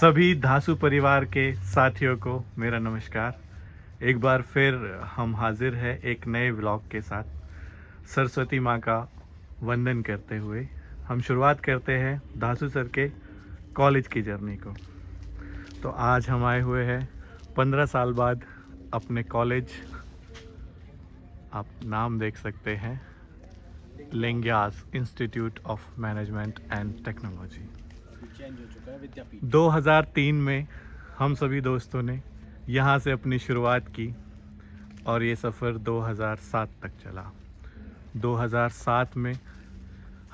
सभी धासु परिवार के साथियों को मेरा नमस्कार। एक बार फिर हम हाजिर हैं एक नए व्लॉग के साथ। सरस्वती माँ का वंदन करते हुए हम शुरुआत करते हैं धासु सर के कॉलेज की जर्नी को। तो आज हम आए हुए हैं 15 साल बाद अपने कॉलेज, आप नाम देख सकते हैं, Lingaya's institute of management and technology. Change हो चुका है विद्यापीठ। 2003 में हम सभी दोस्तों ने यहाँ से अपनी शुरुआत की और ये सफ़र 2007 तक चला। 2007 में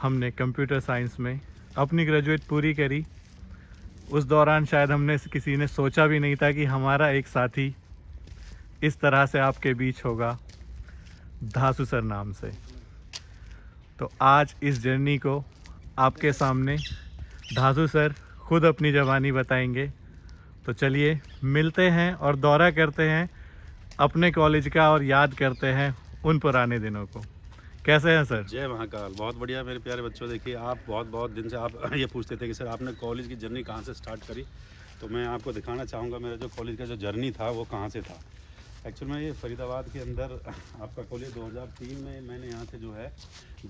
हमने कंप्यूटर साइंस में अपनी ग्रेजुएट पूरी करी। उस दौरान शायद हमने किसी ने सोचा भी नहीं था कि हमारा एक साथी इस तरह से आपके बीच होगा, धासु सर नाम से। तो आज इस जर्नी को आपके सामने धासु सर खुद अपनी ज़बानी बताएंगे। तो चलिए मिलते हैं और दौरा करते हैं अपने कॉलेज का और याद करते हैं उन पुराने दिनों को। कैसे हैं सर? जय महाकाल। बहुत बढ़िया मेरे प्यारे बच्चों। देखिए, आप बहुत दिन से आप ये पूछते थे कि सर आपने कॉलेज की जर्नी कहाँ से स्टार्ट करी, तो मैं आपको दिखाना चाहूँगा मेरा जो कॉलेज का जो जर्नी था वो कहाँ से था। एक्चुअल में ये फरीदाबाद के अंदर आपका कॉलेज 2003 में मैंने यहाँ से जो है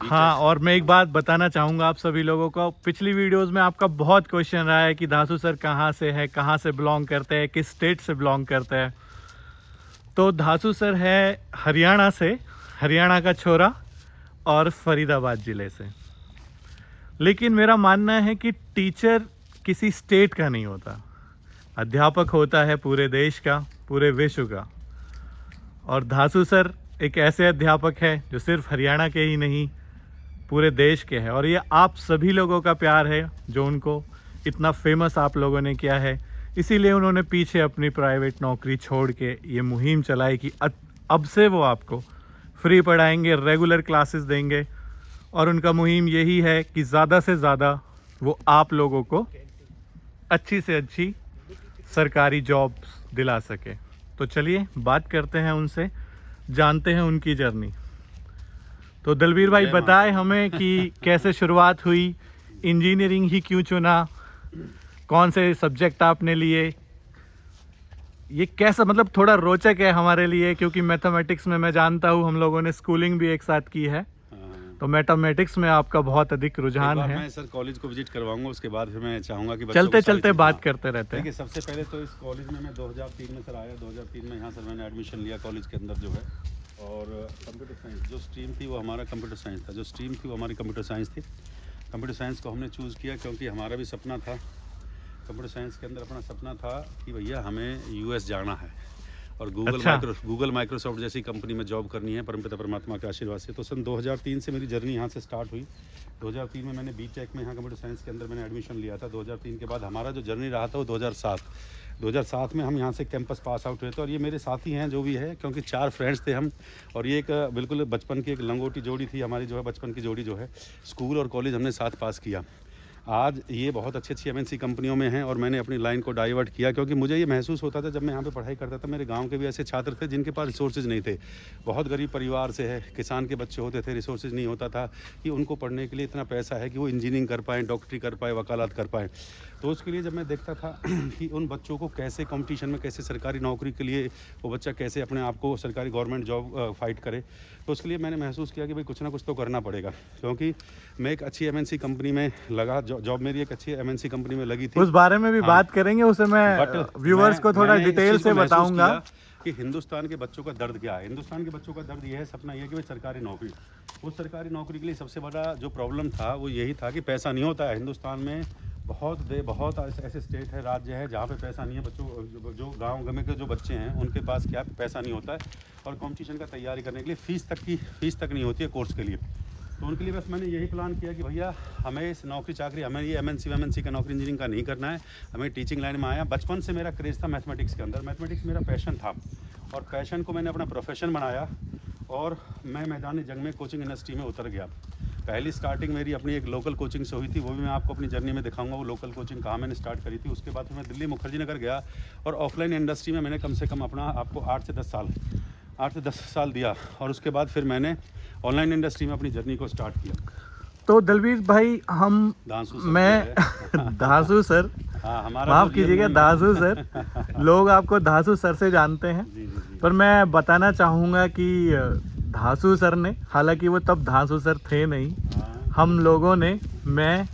हाँ, और मैं एक बात बताना चाहूँगा आप सभी लोगों को। पिछली वीडियोस में आपका बहुत क्वेश्चन रहा है कि धासु सर कहाँ से है, कहाँ से बिलोंग करते हैं, किस स्टेट से बिलोंग करते हैं। तो धासु सर है हरियाणा से, हरियाणा का छोरा और फरीदाबाद ज़िले से। लेकिन मेरा मानना है कि टीचर किसी स्टेट का नहीं होता, अध्यापक होता है पूरे देश का, पूरे विश्व का। और धासु सर एक ऐसे अध्यापक है जो सिर्फ हरियाणा के ही नहीं, पूरे देश के हैं। और ये आप सभी लोगों का प्यार है जो उनको इतना फेमस आप लोगों ने किया है। इसीलिए उन्होंने पीछे अपनी प्राइवेट नौकरी छोड़ के ये मुहिम चलाई कि अब से वो आपको फ्री पढ़ाएंगे, रेगुलर क्लासेस देंगे। और उनका मुहिम यही है कि ज़्यादा से ज़्यादा वो आप लोगों को अच्छी से अच्छी सरकारी जॉब्स दिला सके। तो चलिए बात करते हैं उनसे, जानते हैं उनकी जर्नी। तो दलबीर भाई बताएं हमें कि कैसे शुरुआत हुई, इंजीनियरिंग ही क्यों चुना, कौन से सब्जेक्ट आपने लिए, ये कैसा, मतलब थोड़ा रोचक है हमारे लिए क्योंकि मैथमेटिक्स में मैं जानता हूँ हम लोगों ने स्कूलिंग भी एक साथ की है। तो मैथमेटिक्स में आपका बहुत अधिक रुझान है। मैं सर कॉलेज को विजिट करवाऊंगा, उसके बाद फिर मैं चाहूँगा कि चलते चलते बात करते रहते हैं। देखिए, सबसे पहले तो इस कॉलेज में मैं 2003 में सर आया। 2003 में यहाँ सर मैंने एडमिशन लिया कॉलेज के अंदर जो है। और कंप्यूटर साइंस जो स्ट्रीम थी वो हमारा कंप्यूटर साइंस था, जो स्ट्रीम थी वो हमारी कंप्यूटर साइंस थी। कंप्यूटर साइंस को हमने चूज़ किया क्योंकि हमारा भी सपना था, कंप्यूटर साइंस के अंदर अपना सपना था कि भैया हमें यूएस जाना है और गूगल माइक्रोसॉफ्ट जैसी कंपनी में जॉब करनी है परमपिता परमात्मा के आशीर्वाद से। तो सन 2003 से मेरी जर्नी यहाँ से स्टार्ट हुई। 2003 में मैंने बीटेक में यहाँ कंप्यूटर साइंस के अंदर मैंने एडमिशन लिया था। 2003 के बाद हमारा जो जर्नी रहा था वो 2007 में हम यहाँ से कैंपस पास आउट हुए थे। और ये मेरे साथी हैं जो भी है, क्योंकि 4 फ्रेंड्स थे हम। और ये एक बिल्कुल बचपन की एक लंगोटी जोड़ी थी हमारी, जो है बचपन की जोड़ी जो है। स्कूल और कॉलेज हमने साथ पास किया। आज ये बहुत अच्छी एमएनसी कंपनियों में हैं और मैंने अपनी लाइन को डाइवर्ट किया क्योंकि मुझे ये महसूस होता था जब मैं यहाँ पे पढ़ाई करता था, मेरे गांव के भी ऐसे छात्र थे जिनके पास रिसोर्सेज नहीं थे। बहुत गरीब परिवार से है, किसान के बच्चे होते थे, रिसोर्सेज नहीं होता था कि उनको पढ़ने के लिए इतना पैसा है कि वो इंजीनियरिंग कर पाएँ, डॉक्टरी कर पाएँ, वकालत कर पाएँ। तो उसके लिए जब मैं देखता था कि उन बच्चों को कैसे कॉम्पिटिशन में, कैसे सरकारी नौकरी के लिए वो बच्चा कैसे अपने आप को सरकारी गवर्नमेंट जॉब फाइट करे, तो उसके लिए मैंने महसूस किया कि भाई कुछ ना कुछ तो करना पड़ेगा। क्योंकि मैं एक अच्छी एमएनसी कंपनी में लगा, जॉब मेरी एक अच्छी एमएनसी कंपनी में लगी थी। उस बारे में भी बात करेंगे, उसे मैं व्यूअर्स को थोड़ा डिटेल से बताऊंगा कि हिंदुस्तान के बच्चों का दर्द क्या है। हिंदुस्तान के बच्चों का दर्द ये है, सपना ये है कि भाई सरकारी नौकरी। उस सरकारी नौकरी के लिए सबसे बड़ा जो प्रॉब्लम था वो यही था कि पैसा नहीं होता है। हिंदुस्तान में बहुत ऐसे स्टेट है, राज्य है जहाँ पे पैसा नहीं है। बच्चों जो गाँव में के जो बच्चे हैं उनके पास क्या पैसा नहीं होता है और कंपटीशन का तैयारी करने के लिए फीस तक नहीं होती है कोर्स के लिए। तो उनके लिए बस मैंने यही प्लान किया कि भैया हमें इस नौकरी चाकरी, हमें ये एमएनसी का नौकरी इंजीनियरिंग का नहीं करना है, हमें टीचिंग लाइन में आया। बचपन से मेरा क्रेज़ था मैथमेटिक्स के अंदर, मैथमेटिक्स मेरा पैशन था और पैशन को मैंने अपना प्रोफेशन बनाया और मैं मैदानी जंग में कोचिंग इंडस्ट्री में उतर गया। पहली स्टार्टिंग मेरी अपनी एक लोकल कोचिंग से हुई थी, वो भी मैं आपको अपनी जर्नी में दिखाऊंगा वो लोकल कोचिंग कहाँ मैंने स्टार्ट करी थी। उसके बाद फिर मैं दिल्ली मुखर्जी नगर गया और ऑफलाइन इंडस्ट्री में मैंने कम से कम अपना आपको 8 से 10 साल दिया। और उसके बाद फिर मैंने ऑनलाइन इंडस्ट्री में अपनी जर्नी को स्टार्ट किया। तो दलबीर भाई, हम धासु मैं धासु सर हाँ, हमारा माफ़ तो कीजिएगा real धासु name है। सर, लोग आपको धासु सर से जानते हैं। जी जी जी। पर मैं बताना चाहूँगा कि धासु सर ने, हालांकि वो तब धासु सर थे नहीं, हाँ, हम लोगों ने, मैं,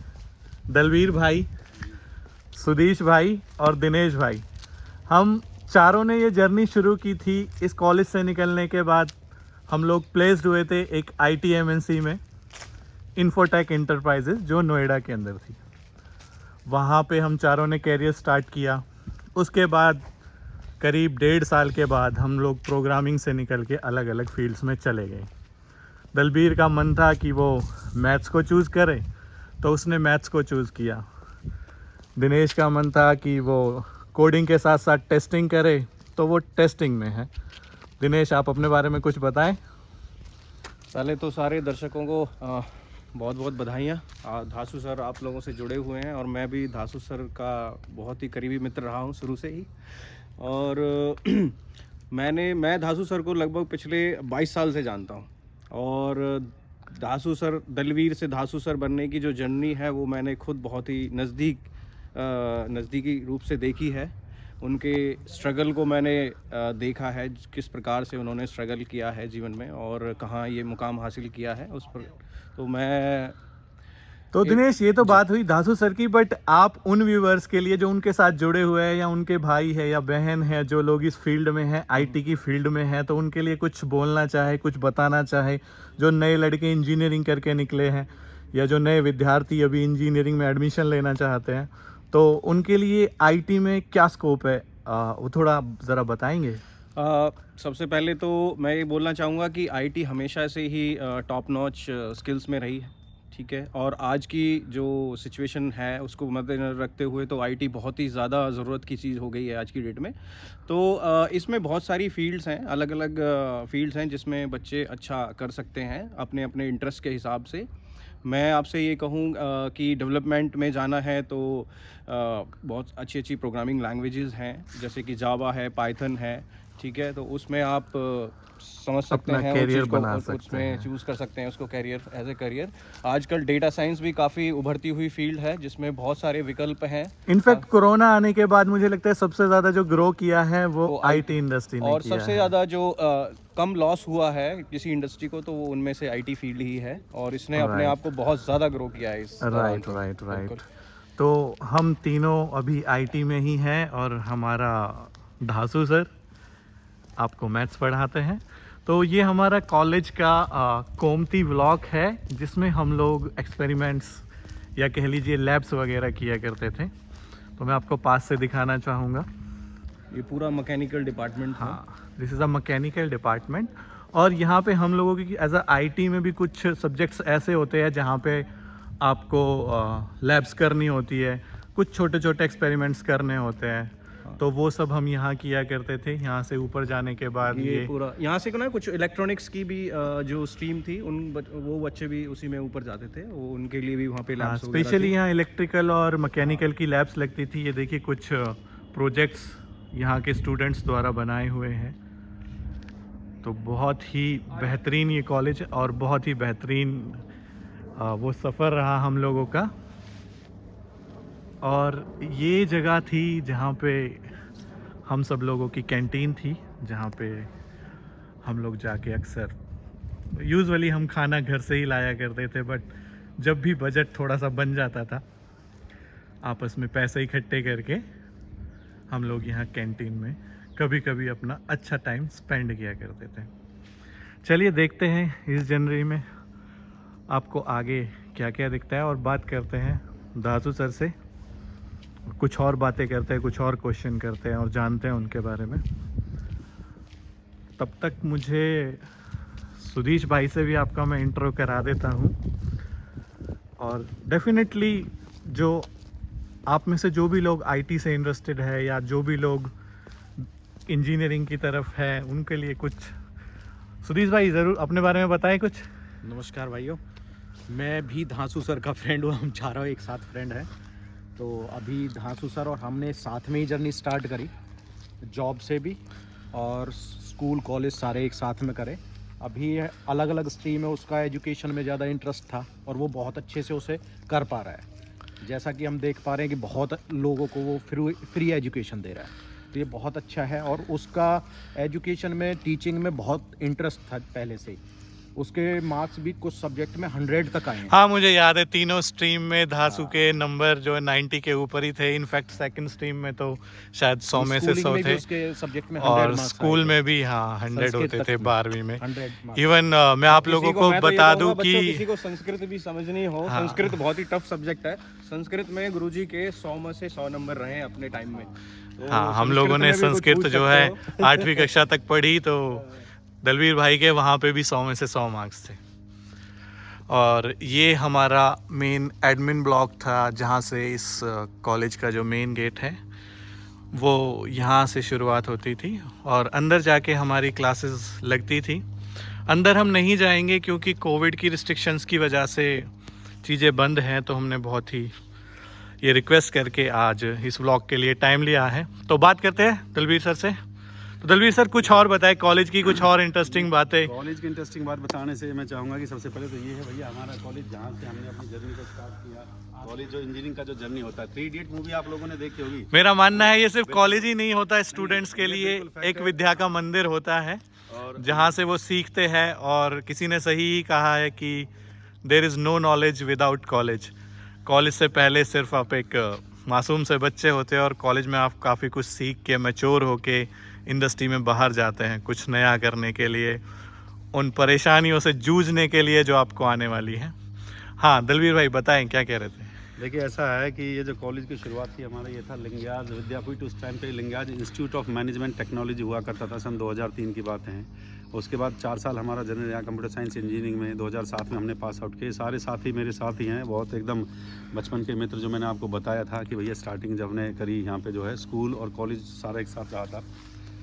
दलवीर भाई, सुधीश भाई और दिनेश भाई, हम चारों ने ये जर्नी शुरू की थी। इस कॉलेज से निकलने के बाद हम लोग प्लेस्ड हुए थे एक IT MNC में, इन्फोटेक इंटरप्राइजेज, जो नोएडा के अंदर थी। वहाँ पे हम चारों ने कैरियर स्टार्ट किया। उसके बाद करीब 1.5 साल के बाद हम लोग प्रोग्रामिंग से निकल के अलग अलग फील्ड्स में चले गए। दलबीर का मन था कि वो मैथ्स को चूज़ करे, तो उसने मैथ्स को चूज़ किया। दिनेश का मन था कि वो कोडिंग के साथ साथ टेस्टिंग करे, तो वो टेस्टिंग में है। दिनेश, आप अपने बारे में कुछ बताएं। पहले तो सारे दर्शकों को बहुत बहुत बधाइयाँ। धासु सर आप लोगों से जुड़े हुए हैं और मैं भी धासु सर का बहुत ही करीबी मित्र रहा हूँ शुरू से ही। और मैं धासु सर को लगभग पिछले 22 साल से जानता हूँ। और धासु सर, दलवीर से धासु सर बनने की जो जर्नी है वो मैंने खुद बहुत ही नज़दीकी रूप से देखी है। उनके स्ट्रगल को मैंने देखा है, किस प्रकार से उन्होंने स्ट्रगल किया है जीवन में और कहाँ ये मुकाम हासिल किया है उस पर। तो दिनेश, ये तो बात हुई धासु सर की, बट आप उन व्यूवर्स के लिए जो उनके साथ जुड़े हुए हैं या उनके भाई है या बहन है जो लोग इस फील्ड में हैं, IT की फील्ड में हैं, तो उनके लिए कुछ बोलना चाहे, कुछ बताना चाहे, जो नए लड़के इंजीनियरिंग करके निकले हैं या जो नए विद्यार्थी अभी इंजीनियरिंग में एडमिशन लेना चाहते हैं, तो उनके लिए IT में क्या स्कोप है, वो थोड़ा ज़रा बताएंगे। सबसे पहले तो मैं ये बोलना चाहूँगा कि IT हमेशा से ही टॉप नॉच स्किल्स में रही है, ठीक है। और आज की जो सिचुएशन है उसको मद्देनजर रखते हुए तो IT बहुत ही ज़्यादा ज़रूरत की चीज़ हो गई है आज की डेट में। तो इसमें बहुत सारी फील्ड्स हैं, अलग अलग फील्ड्स हैं जिसमें बच्चे अच्छा कर सकते हैं अपने अपने इंटरेस्ट के हिसाब से। मैं आपसे ये कहूँ कि डेवलपमेंट में जाना है तो बहुत अच्छी अच्छी प्रोग्रामिंग लैंग्वेजेस हैं, जैसे कि जावा है, पाइथन है, ठीक है। तो उसमें आप समझ सकते हैं, कैरियर बना सकते उसमें हैं, चूज़ कर सकते हैं उसको कैरियर, एज ए कैरियर। आजकल डेटा साइंस भी काफ़ी उभरती हुई फील्ड है जिसमें बहुत सारे विकल्प हैं। इनफैक्ट कोरोना आने के बाद मुझे लगता है सबसे ज़्यादा जो ग्रो किया है वो IT इंडस्ट्री ने और किया सबसे है। ज़्यादा जो कम लॉस हुआ है किसी इंडस्ट्री को तो वो उनमें से IT फील्ड ही है और इसने अपने आप को बहुत ज़्यादा ग्रो किया है इस दौरान। राइट। तो हम तीनों अभी IT में ही हैं और हमारा धासु सर आपको मैथ्स पढ़ाते हैं। तो ये हमारा कॉलेज का कोमती व्लॉग है जिसमें हम लोग एक्सपेरिमेंट्स या कह लीजिए लैब्स वगैरह किया करते थे। तो मैं आपको पास से दिखाना चाहूँगा। ये पूरा मैकेनिकल डिपार्टमेंट है। हाँ, this is a mechanical department. और यहाँ पे हम लोगों की एज अ IT में भी कुछ सब्जेक्ट्स ऐसे होते हैं जहाँ पे आपको लैब्स करनी होती है, कुछ छोटे छोटे एक्सपेरिमेंट्स करने होते हैं। तो वो सब हम यहाँ किया करते थे। यहाँ से ऊपर जाने के बाद ये पूरा यहाँ से ना कुछ इलेक्ट्रॉनिक्स की भी जो स्ट्रीम थी वो बच्चे भी उसी में ऊपर जाते थे, वो उनके लिए भी वहाँ पे लैब्स वगैरह स्पेशली यहाँ इलेक्ट्रिकल और मैकेनिकल की लैब्स लगती थी। ये देखिए कुछ प्रोजेक्ट्स यहाँ के स्टूडेंट्स द्वारा बनाए हुए हैं। तो बहुत ही बेहतरीन ये कॉलेज और बहुत ही बेहतरीन वो सफ़र रहा हम लोगों का। और ये जगह थी जहाँ पे हम सब लोगों की कैंटीन थी, जहाँ पे हम लोग जाके अक्सर, यूजुअली हम खाना घर से ही लाया करते थे, बट जब भी बजट थोड़ा सा बन जाता था आपस में पैसे इकट्ठे करके हम लोग यहाँ कैंटीन में कभी कभी अपना अच्छा टाइम स्पेंड किया करते थे। चलिए देखते हैं इस जनवरी में आपको आगे क्या क्या दिखता है और बात करते हैं धासु सर से, कुछ और बातें करते हैं, कुछ और क्वेश्चन करते हैं और जानते हैं उनके बारे में। तब तक मुझे सुधीश भाई से भी आपका मैं इंट्रो करा देता हूँ। और डेफिनेटली जो आप में से जो भी लोग IT से इंटरेस्टेड है या जो भी लोग इंजीनियरिंग की तरफ है उनके लिए कुछ, सुधीश भाई ज़रूर अपने बारे में बताएं कुछ। नमस्कार भाइयों, मैं भी धासु सर का फ्रेंड हूँ, हम चारों एक साथ फ्रेंड हैं। तो अभी धासु सर और हमने साथ में ही जर्नी स्टार्ट करी, जॉब से भी और स्कूल कॉलेज सारे एक साथ में करे। अभी अलग अलग स्ट्रीम में उसका एजुकेशन में ज़्यादा इंटरेस्ट था और वो बहुत अच्छे से उसे कर पा रहा है। जैसा कि हम देख पा रहे हैं कि बहुत लोगों को वो फ्री एजुकेशन दे रहा है, तो ये बहुत अच्छा है। और उसका एजुकेशन में, टीचिंग में बहुत इंटरेस्ट था पहले से ही। उसके मार्क्स भी कुछ सब्जेक्ट में 100 तक आए हैं। हाँ, मुझे याद है तीनों स्ट्रीम में धासु के नंबर जो है 90 के ऊपर ही थे। इनफैक्ट सेकंड स्ट्रीम में तो शायद 100 में से 100 थे, उसके सब्जेक्ट में 100 और मार्क्स स्कूल में भी हाँ 100 होते थे 12वीं में। 100 मार्क्स। इवन मैं आप लोगों को बता दूं कि किसी को संस्कृत भी समझनी हो, हाँ। संस्कृत बहुत ही टफ सब्जेक्ट है। संस्कृत में गुरुजी के 100 में से 100 नंबर रहे हैं अपने टाइम में। तो हाँ, हम लोगों ने में भी कुछ संस्कृत पूछ जो सकते है हो। 8वीं कक्षा तक पढ़ी, तो दलवीर भाई के वहाँ पे भी 100 में से 100 मार्क्स थे। और ये हमारा मेन एडमिन ब्लॉक था, जहाँ से इस कॉलेज का जो मेन गेट है वो यहाँ से शुरुआत होती थी और अंदर जाके हमारी क्लासेस लगती थी। अंदर हम नहीं जाएंगे क्योंकि कोविड की रिस्ट्रिक्शंस की वजह से चीज़ें बंद हैं, तो हमने बहुत ही ये रिक्वेस्ट करके आज इस व्लॉग के लिए टाइम लिया है। तो बात करते हैं दलवीर सर से। तो दलवीर सर कुछ और बताएं, कॉलेज की कुछ और इंटरेस्टिंग बातें। कॉलेज की इंटरेस्टिंग बात बताने से मैं चाहूँगा कि सबसे पहले तो ये है भैया, हमारा कॉलेज जहाँ से हमने अपनी जर्नी को स्टार्ट किया, कॉलेज जो इंजीनियरिंग का जो जर्नी होता है, 3 इडियट मूवी आप लोगों ने देखी होगी। मेरा मानना है ये सिर्फ कॉलेज ही नहीं होता, स्टूडेंट्स के लिए बिल्कुल fact एक है। विद्या का मंदिर होता है, और जहाँ से वो सीखते हैं। और किसी ने सही ही कहा है कि there is no knowledge without college. College से पहले सिर्फ आप एक मासूम से बच्चे होते हैं और कॉलेज में आप काफ़ी कुछ सीख के मैच्योर होके इंडस्ट्री में बाहर जाते हैं कुछ नया करने के लिए, उन परेशानियों से जूझने के लिए जो आपको आने वाली है। हाँ दलवीर भाई बताएं, क्या कह रहे थे? देखिए ऐसा है कि ये जो कॉलेज की शुरुआत थी हमारा, ये था लिंगाज विद्यापीठ। उस टाइम पे लिंगाज इंस्टीट्यूट ऑफ मैनेजमेंट टेक्नोलॉजी हुआ करता था, सन 2003 की बातें हैं। उसके बाद 4 साल हमारा जर्नी यहाँ कंप्यूटर साइंस इंजीनियरिंग में 2007 में हमने पास आउट किए। सारे साथी मेरे साथ ही हैं, बहुत एकदम बचपन के मित्र, जो मैंने आपको बताया था कि भैया स्टार्टिंग जब हमने करी यहाँ पे जो है स्कूल और कॉलेज सारा एक साथ रहा था।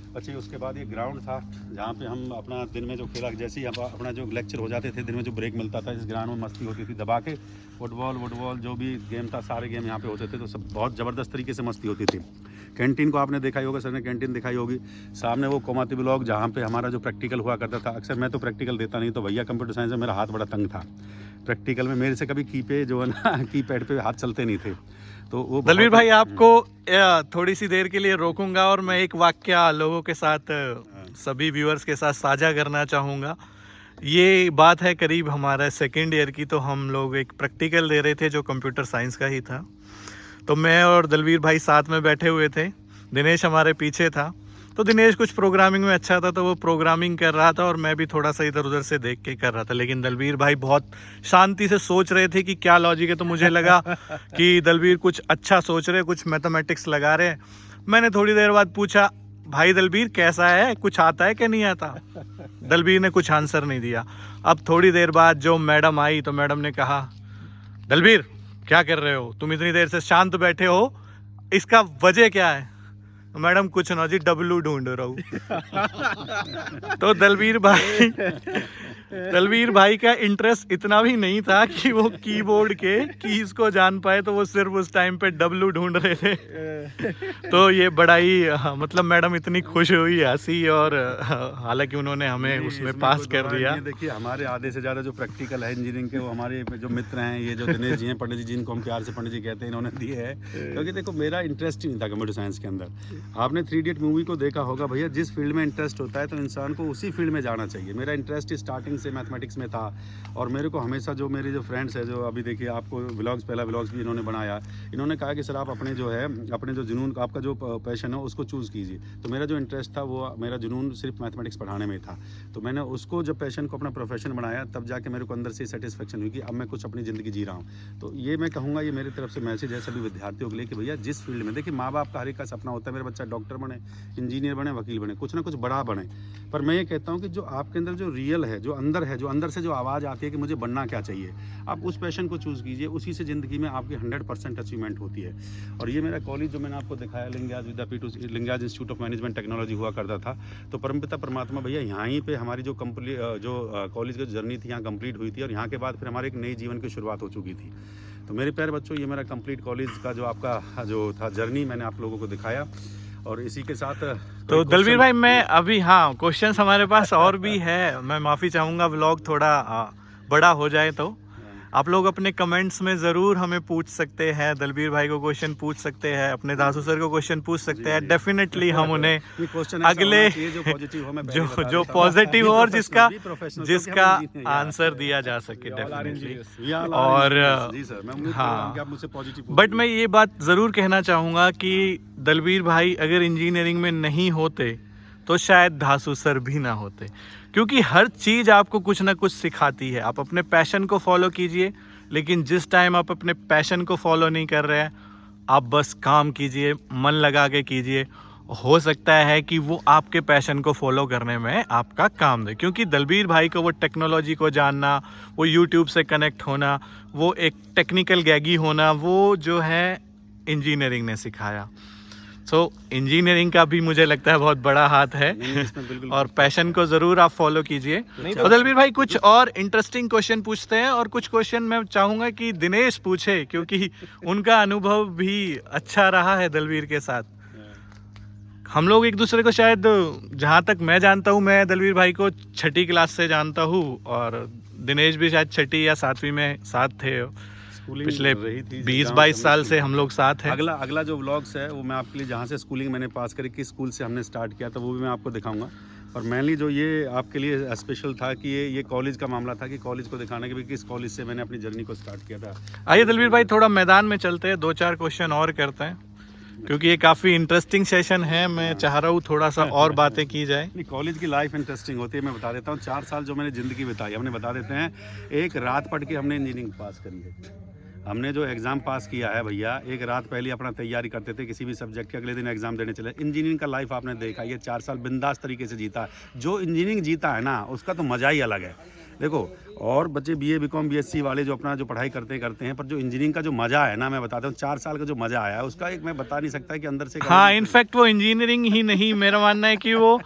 अच्छा, उसके बाद ये ग्राउंड था जहाँ पे हम अपना दिन में जो खेला, जैसे ही अपना जो लेक्चर हो जाते थे, दिन में जो ब्रेक मिलता था, इस ग्राउंड में मस्ती होती थी दबा के। फुटबॉल जो भी गेम था, सारे गेम यहाँ पे होते थे, तो सब बहुत ज़बरदस्त तरीके से मस्ती होती थी। कैंटीन को आपने देखा ही होगा, सर ने कैंटीन दिखाई होगी। सामने वो कोमाती ब्लॉक जहाँ पे हमारा जो प्रैक्टिकल हुआ करता था। अक्सर मैं तो प्रैक्टिकल देता नहीं, तो भैया कंप्यूटर साइंस में मेरा हाथ बड़ा तंग था। प्रैक्टिकल में मेरे से कभी की पे जो है ना कीपैड पे हाथ चलते नहीं थे। तो वो दलवीर भाई आपको थोड़ी सी देर के लिए रोकूंगा और मैं एक वाक्य लोगों के साथ, सभी व्यूअर्स के साथ साझा करना चाहूँगा। ये बात है करीब हमारा सेकेंड ईयर की, तो हम लोग एक प्रैक्टिकल दे रहे थे जो कंप्यूटर साइंस का ही था। तो मैं और दलवीर भाई साथ में बैठे हुए थे, दिनेश हमारे पीछे था। तो दिनेश कुछ प्रोग्रामिंग में अच्छा था, तो वो प्रोग्रामिंग कर रहा था और मैं भी थोड़ा सा इधर उधर से देख के कर रहा था। लेकिन दलवीर भाई बहुत शांति से सोच रहे थे कि क्या लॉजिक है। तो मुझे लगा कि दलवीर कुछ अच्छा सोच रहे, कुछ मैथमेटिक्स लगा रहे। मैंने थोड़ी देर बाद पूछा, भाई दलवीर कैसा है, कुछ आता है कि नहीं आता? दलवीर ने कुछ आंसर नहीं दिया। अब थोड़ी देर बाद जो मैडम आई, तो मैडम ने कहा, दलवीर क्या कर रहे हो, तुम इतनी देर से शांत बैठे हो, इसका वजह क्या है? मैडम कुछ ना जी, डब्लू ढूंढ रहा हूँ। तो दलवीर भाई का इंटरेस्ट इतना भी नहीं था कि वो कीबोर्ड के कीज को जान पाए, तो वो सिर्फ उस टाइम पे डब्लू ढूंढ रहे थे। तो ये बड़ा ही मतलब मैडम इतनी खुश हुई, हंसी, और हालांकि उन्होंने हमें उसमें पास कर दिया। देखिए हमारे आधे से ज़्यादा जो प्रैक्टिकल है इंजीनियरिंग के, वो हमारे जो मित्र हैं, ये जो दिनेश जी हैं, पंडित जी, जिनको हम प्यार से पंडित जी कहते हैं, इन्होंने दिए है। क्योंकि देखो मेरा इंटरेस्ट ही नहीं था कंप्यूटर साइंस के अंदर। आपने 3 इडियट मूवी को देखा होगा भैया, जिस फील्ड में इंटरेस्ट होता है तो इंसान को उसी फील्ड में जाना चाहिए। मेरा इंटरेस्ट स्टार्टिंग से मैथमेटिक्स में था, और मेरे को हमेशा जो मेरे जो फ्रेंड्स हैं, जो अभी देखिए आपको व्लॉग्स, पहला व्लॉग्स भी इन्होंने बनाया, इन्होंने कहा कि सर आप अपने जो है, अपने जो जुनून, आपका जो पैशन है उसको चूज़ कीजिए। तो मेरा जो इंटरेस्ट था, वो मेरा जुनून सिर्फ मैथमेटिक्स पढ़ाने में था। तो मैंने उसको जब पैशन को अपना प्रोफेशन बनाया, तब जाके मेरे को अंदर से सेटिस्फेक्शन हुई कि अब मैं कुछ अपनी ज़िंदगी जी रहा हूँ। तो ये मैं कहूँगा, ये मेरी तरफ से मैसेज है सभी विद्यार्थियों के लिए कि भैया जिस फील्ड में, देखिए माँ बाप का हर एक का सपना होता है मेरा बच्चा डॉक्टर बने, इंजीनियर बने, वकील बने, कुछ ना कुछ बड़ा बने। पर मैं ये कहता हूँ कि जो आपके अंदर जो रियल है, जो अंदर है, जो अंदर से जो आवाज़ आती है कि मुझे बनना क्या चाहिए, आप उस पैशन को चूज़ कीजिए, उसी से ज़िंदगी में आपकी 100% अचीवमेंट होती है। और ये मेरा कॉलेज जो मैंने आपको दिखाया, लिंगाज विद्यापीठ, लिंगाज इंस्टीट्यूट ऑफ मैनेजमेंट टेक्नोलॉजी हुआ करता था। तो परमपिता परमात्मा भैया यहाँ ही पे हमारी जो कॉलेज की जर्नी थी यहाँ कंप्लीट हुई थी, और यहाँ के बाद फिर हमारे एक नई जीवन की शुरुआत हो चुकी थी। तो मेरे प्यारे बच्चों, ये मेरा कंप्लीट कॉलेज का जो आपका जो था जर्नी, मैंने आप लोगों को दिखाया। और इसी के साथ तो दलवीर भाई मैं अभी, हाँ क्वेश्चंस हमारे पास और भी है, मैं माफ़ी चाहूँगा व्लॉग थोड़ा बड़ा हो जाए तो। आप लोग अपने कमेंट्स में ज़रूर हमें पूछ सकते हैं, दलबीर भाई को क्वेश्चन पूछ सकते हैं, अपने दासू सर को क्वेश्चन पूछ सकते हैं। डेफिनेटली हम उन्हें अगले जो पॉजिटिव हो और जिसका आंसर दिया जा सके डेफिनेटली। और हाँ, बट मैं ये बात ज़रूर कहना चाहूँगा कि दलबीर भाई अगर इंजीनियरिंग में नहीं होते तो शायद धासू सर भी ना होते, क्योंकि हर चीज़ आपको कुछ ना कुछ सिखाती है। आप अपने पैशन को फॉलो कीजिए, लेकिन जिस टाइम आप अपने पैशन को फॉलो नहीं कर रहे हैं, आप बस काम कीजिए, मन लगा के कीजिए। हो सकता है कि वो आपके पैशन को फॉलो करने में आपका काम दे, क्योंकि दलबीर भाई को वो टेक्नोलॉजी को जानना, वो यूट्यूब से कनेक्ट होना, वो एक टेक्निकल गैगी होना, वो जो है इंजीनियरिंग ने सिखाया। सो इंजीनियरिंग का भी मुझे लगता है बहुत बड़ा हाथ है और पैशन को ज़रूर आप फॉलो कीजिए। तो दलबीर भाई कुछ और इंटरेस्टिंग क्वेश्चन पूछते हैं, और कुछ क्वेश्चन मैं चाहूँगा कि दिनेश पूछे, क्योंकि उनका अनुभव भी अच्छा रहा है दलबीर के साथ। हम लोग एक दूसरे को शायद, जहाँ तक मैं जानता हूँ, मैं दलबीर भाई को 6ठी क्लास से जानता हूँ और दिनेश भी शायद 6ठी या 7वीं में साथ थे। पिछले 20-22 साल से हम लोग साथ हैं। अगला जो व्लॉग्स है वो मैं आपके लिए, जहाँ से स्कूलिंग मैंने पास करी, किस स्कूल से हमने स्टार्ट किया था, वो भी मैं आपको दिखाऊंगा। और मेनली जो ये आपके लिए स्पेशल था कि ये कॉलेज का मामला था, कि कॉलेज को दिखाना कि किस कॉलेज से मैंने अपनी जर्नी को स्टार्ट किया था। आइए दलबीर भाई थोड़ा मैदान में चलते हैं, 2-4 क्वेश्चन और करते हैं, क्योंकि ये काफ़ी इंटरेस्टिंग सेशन है। मैं चाह रहा हूँ थोड़ा सा और बातें की जाए। कॉलेज की लाइफ इंटरेस्टिंग होती है, मैं बता देता हूँ। 4 साल जो मैंने ज़िंदगी बिताई, हमने बता देते हैं, एक रात पढ़ के हमने इंजीनियरिंग पास करी है। हमने जो एग्ज़ाम पास किया है भैया, एक रात पहले अपना तैयारी करते थे किसी भी सब्जेक्ट के, अगले दिन एग्ज़ाम देने चले। इंजीनियरिंग का लाइफ आपने देखा, ये 4 साल बिंदास तरीके से जीता। जो इंजीनियरिंग जीता है ना, उसका तो मज़ा ही अलग है। देखो, और बच्चे BA BCom BSc वाले जो अपना जो पढ़ाई करते हैं, पर जो इंजीनियरिंग का जो मज़ा है ना, मैं बताता हूँ, 4 साल का जो मज़ा आया है उसका एक मैं बता नहीं सकता कि अंदर से। हाँ, इनफैक्ट वो इंजीनियरिंग ही नहीं, मेरा मानना है कि वो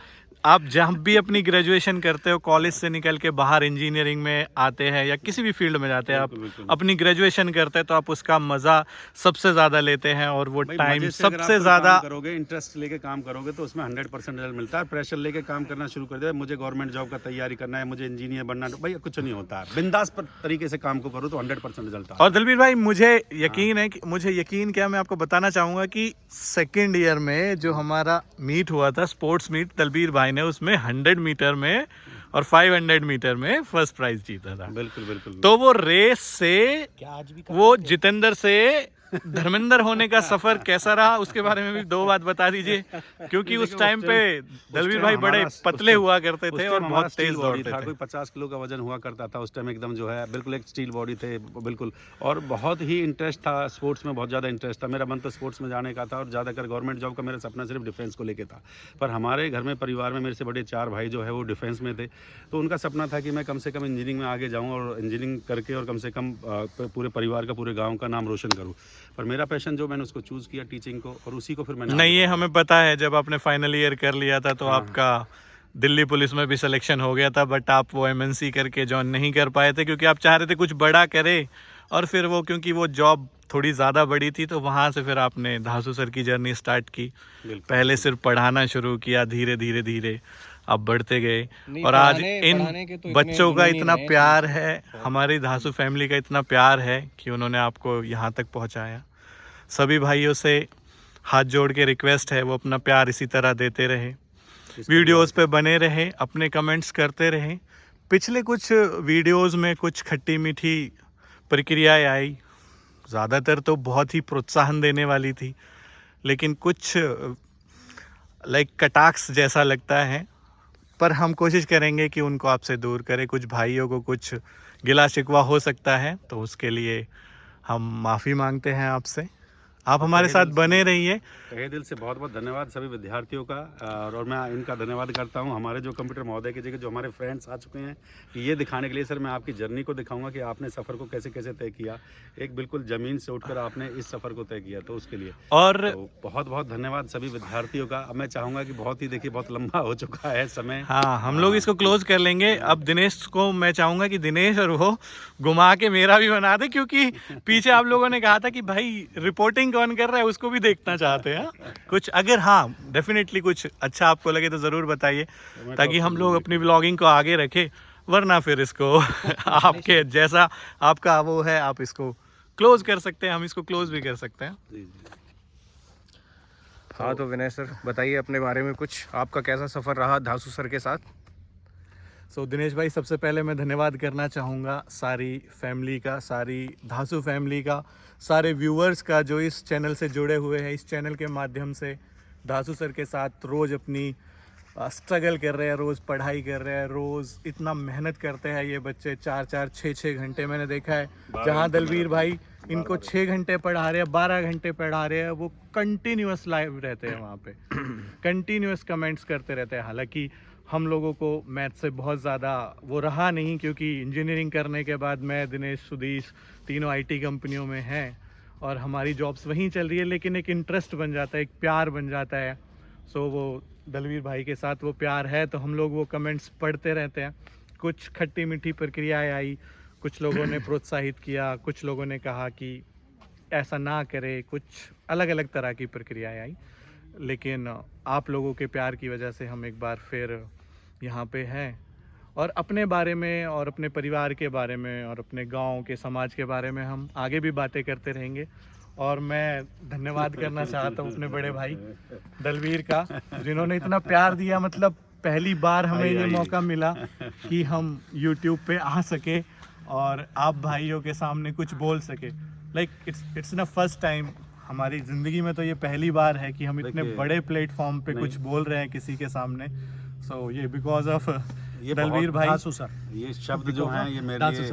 आप जब भी अपनी ग्रेजुएशन करते हो, कॉलेज से निकल के बाहर इंजीनियरिंग में आते हैं या किसी भी फील्ड में जाते हैं, आप अपनी ग्रेजुएशन करते हैं तो आप उसका मज़ा सबसे ज़्यादा लेते हैं, और वो टाइम सबसे ज़्यादा करोगे, इंटरेस्ट लेके काम करोगे तो उसमें 100% रिजल्ट मिलता है। प्रेशर लेके काम करना शुरू कर दिया, मुझे गवर्नमेंट जॉब का तैयारी करना है, मुझे इंजीनियर बनना है, भाई कुछ नहीं होता है। बिंदास तरीके से काम को करो तो 100% रिजल्ट आता है। और दलबीर भाई मुझे यकीन है कि, मुझे यकीन क्या, मैं आपको बताना चाहूँगा कि 2nd ईयर में जो हमारा मीट हुआ था, स्पोर्ट्स मीट, दलबीर भाई ने उसमें 100 मीटर में और 500 मीटर में फर्स्ट प्राइज जीता था। बिल्कुल बिल्कुल। तो वो रेस से वो जितेंद्र से धर्मेंद्र होने का सफर कैसा रहा, उसके बारे में भी 2 बात बता दीजिए, क्योंकि उस टाइम पे दलबीर भाई बड़े पतले हुआ करते थे और बहुत तेज दौड़ते थे। कोई 50 किलो का वजन हुआ करता था उस टाइम, एकदम जो है बिल्कुल एक स्टील बॉडी थे बिल्कुल। और बहुत ही इंटरेस्ट था स्पोर्ट्स में, बहुत ज़्यादा इंटरेस्ट था। मेरा मन तो स्पोर्ट्स में जाने का था, और ज़्यादातर गवर्नमेंट जॉब का मेरा सपना सिर्फ डिफेंस को लेकर था। पर हमारे घर में, परिवार में मेरे से बड़े 4 भाई जो है वो डिफेंस में थे, तो उनका सपना था कि मैं कम से कम इंजीनियरिंग में आगे जाऊँ और इंजीनियरिंग करके और कम से कम पूरे परिवार का, पूरे गाँव का नाम रोशन करूँ। पर मेरा पैशन जो, मैंने उसको चूज़ किया टीचिंग को, और उसी को फिर मैंने नहीं, ये हमें पता है, जब आपने फाइनल ईयर कर लिया था तो आपका दिल्ली पुलिस में भी सिलेक्शन हो गया था, बट आप वो MNC करके ज्वाइन नहीं कर पाए थे, क्योंकि आप चाह रहे थे कुछ बड़ा करे, और फिर वो, क्योंकि वो जॉब थोड़ी ज़्यादा बड़ी थी, तो वहाँ से फिर आपने धासू सर की जर्नी स्टार्ट की। पहले सिर्फ पढ़ाना शुरू किया, धीरे धीरे धीरे आप बढ़ते गए, और आज इन बच्चों का इतना प्यार है, हमारी धासू फैमिली का इतना प्यार है कि उन्होंने आपको यहाँ तक पहुँचाया। सभी भाइयों से हाथ जोड़ के रिक्वेस्ट है, वो अपना प्यार इसी तरह देते रहे, वीडियोस पे बने रहे, अपने कमेंट्स करते रहे। पिछले कुछ वीडियोस में कुछ खट्टी मीठी प्रक्रियाएं आई, ज़्यादातर तो बहुत ही प्रोत्साहन देने वाली थी, लेकिन कुछ लाइक कटाक्ष जैसा लगता है, पर हम कोशिश करेंगे कि उनको आपसे दूर करें। कुछ भाइयों को कुछ गिला शिकवा हो सकता है, तो उसके लिए हम माफ़ी मांगते हैं आपसे। आप हमारे साथ बने रहिए। तहे दिल से बहुत बहुत धन्यवाद सभी विद्यार्थियों का, और मैं इनका धन्यवाद करता हूं हमारे जो कंप्यूटर महोदय की जगह जो हमारे फ्रेंड्स आ चुके हैं, कि ये दिखाने के लिए सर मैं आपकी जर्नी को दिखाऊंगा कि आपने सफ़र को कैसे कैसे तय किया, एक बिल्कुल ज़मीन से उठकर आपने इस सफ़र को तय किया, तो उसके लिए और तो बहुत बहुत धन्यवाद सभी विद्यार्थियों का। अब मैं चाहूँगा कि बहुत ही, देखिए बहुत लंबा हो चुका है समय। हाँ, हम लोग इसको क्लोज कर लेंगे। अब दिनेश को मैं चाहूँगा कि दिनेश और वो घुमा के मेरा भी बना दे, क्योंकि पीछे आप लोगों ने कहा था कि भाई रिपोर्टिंग कौन कर रहा है, उसको भी देखना चाहते हैं कुछ। अगर हाँ डेफिनेटली कुछ अच्छा आपको लगे तो ज़रूर बताइए, ताकि हम लोग अपनी व्लॉगिंग को आगे रखें। वरना फिर इसको आपके जैसा आपका वो है, आप इसको क्लोज कर सकते हैं, हम इसको क्लोज भी कर सकते हैं। जी जी। हाँ तो विनय सर बताइए अपने बारे में कुछ, आपका कैसा सफ़र रहा धांसू सर के साथ? सो दिनेश भाई, सबसे पहले मैं धन्यवाद करना चाहूँगा सारी फैमिली का, सारी धांसू फैमिली का, सारे व्यूअर्स का जो इस चैनल से जुड़े हुए हैं। इस चैनल के माध्यम से धांसू सर के साथ रोज़ अपनी स्ट्रगल कर रहे हैं, रोज़ पढ़ाई कर रहे हैं, रोज़ इतना मेहनत करते हैं ये बच्चे, 4-4 6-6 घंटे मैंने देखा है। जहाँ दलवीर भाई इनको 6 घंटे पढ़ा रहे हैं, 12 घंटे पढ़ा रहे हैं, वो कंटिन्यूअस लाइव रहते हैं वहाँ पे, कंटिन्यूअस कमेंट्स करते रहते हैं। हालांकि हम लोगों को मैथ से बहुत ज़्यादा वो रहा नहीं, क्योंकि इंजीनियरिंग करने के बाद मैं, दिनेश, सुधीश तीनों आईटी कंपनियों में हैं और हमारी जॉब्स वहीं चल रही है, लेकिन एक इंटरेस्ट बन जाता है, एक प्यार बन जाता है। सो वो दलवीर भाई के साथ वो प्यार है, तो हम लोग वो कमेंट्स पढ़ते रहते हैं। कुछ खट्टी मीठी प्रक्रियाएँ आई, कुछ लोगों ने प्रोत्साहित किया, कुछ लोगों ने कहा कि ऐसा ना करे, कुछ अलग अलग तरह की प्रक्रियाएँ आई, लेकिन आप लोगों के प्यार की वजह से हम एक बार फिर यहाँ पे हैं और अपने बारे में और अपने परिवार के बारे में और अपने गांव के समाज के बारे में हम आगे भी बातें करते रहेंगे। और मैं धन्यवाद करना चाहता हूँ अपने बड़े भाई दलवीर का, जिन्होंने इतना प्यार दिया। मतलब पहली बार हमें ये मौका मिला कि हम YouTube पे आ सके और आप भाइयों के सामने कुछ बोल सके। लाइक इट्स न फर्स्ट टाइम हमारी ज़िंदगी में, तो ये पहली बार है कि हम इतने बड़े प्लेटफॉर्म पे कुछ बोल रहे हैं किसी के सामने। सो ये बिकॉज ऑफ ये दलवीर भाई। धांसू सर, ये शब्द जो हैं ये मेरे लिए